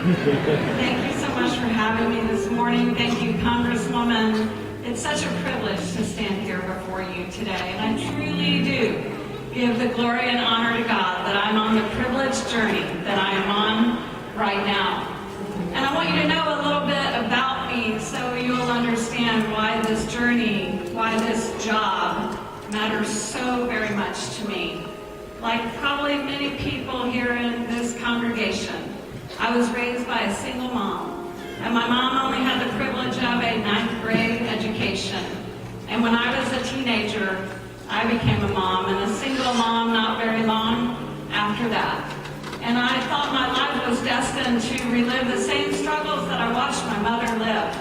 Thank you so much for having me this morning. Thank you, Congresswoman. It's such a privilege to stand here before you today, and I truly do give the glory and honor to God that I'm on the privileged journey that I am on right now. And I want you to know a little bit about me so you'll understand why this journey, why this job matters so very much to me. Like probably many people here in this congregation, I was raised by a single mom, and my mom only had the privilege of a 9th grade education. And when I was a teenager, I became a mom, and a single mom not very long after that. And I thought my life was destined to relive the same struggles that I watched my mother live.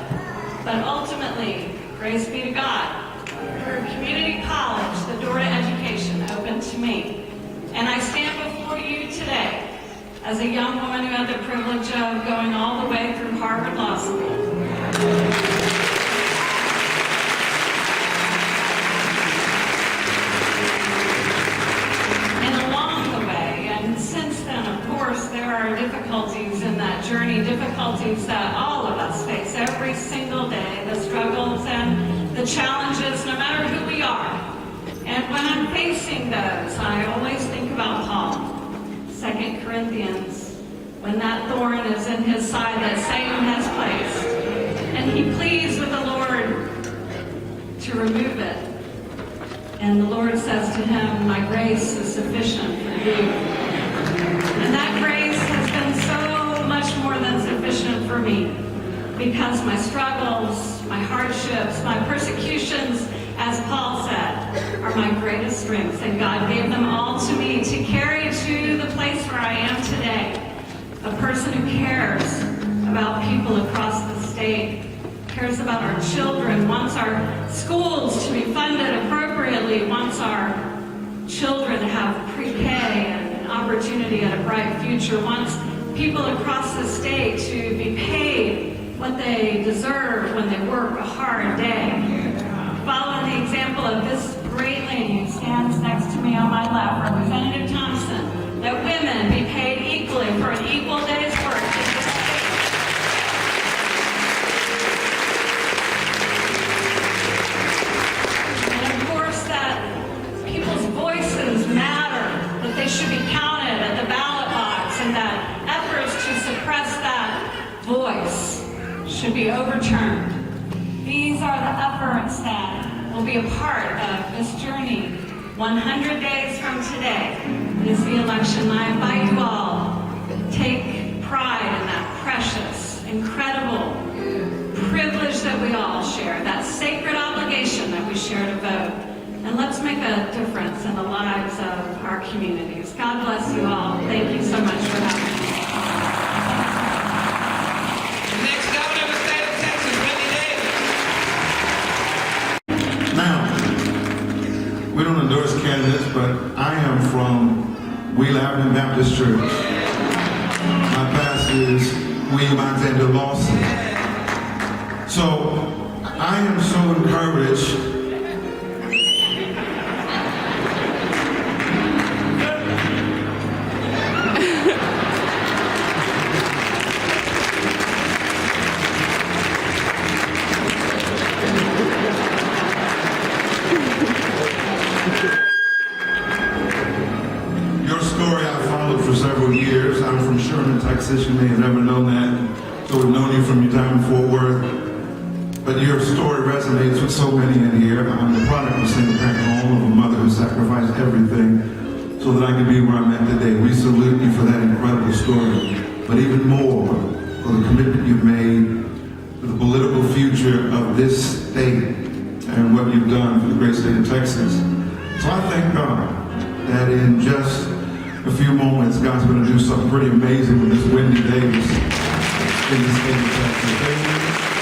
But ultimately, grace be to God, through community college, the door to education opened to me. And I stand before you today as a young woman who had the privilege of going all the way through Harvard Law School. There are difficulties in that journey, difficulties that all of us face every single day, the struggles and the challenges, no matter who we are. And when I'm facing those, I always think about Paul, 2 Corinthians, when that thorn is in his side that Satan has placed, and he pleads with the Lord to remove it. And the Lord says to him, "My grace is sufficient for you." And that grace has been so much more than sufficient for me, because my struggles, my hardships, my persecutions, as Paul said, are my greatest strengths. And God gave them all to me to carry to the place where I am today. A person who cares about people across the state, cares about our children, wants our schools to be funded appropriately, wants our children to have pre-K and opportunity at a bright future, wants people across the state to be paid what they deserve when they work a hard day. Following the example of this great lady who stands next to me on my left, Representative Thompson, that women be paid equally for an equal day's work. And of course that people's voices matter, that they should be counted at the ballot box, and that efforts to suppress that voice should be overturned. These are the efforts that will be a part of this journey. 100 days from today is the election. I invite you all to take pride in that precious, incredible privilege that we all share, that sacred obligation that we share to vote. And let's make a difference in the lives of our communities. God bless you all. Thank you so much for having me. The next governor of the state of Texas, Wendy Davis. Now, we don't endorse candidates, but I am from Luke Baptist Church. My pastor is William Alexander Lawson. So I am so encouraged Texas. You may have never known that, so we've known you from your time in Fort Worth. But your story resonates with so many in here. I'm the product of single parent home of a mother who sacrificed everything so that I could be where I'm at today. We salute you for that incredible story, but even more for the commitment you've made to the political future of this state and what you've done for the great state of Texas. So I thank God that in just a few moments, God's going to do something pretty amazing with this Wendy Davis in the state of Texas.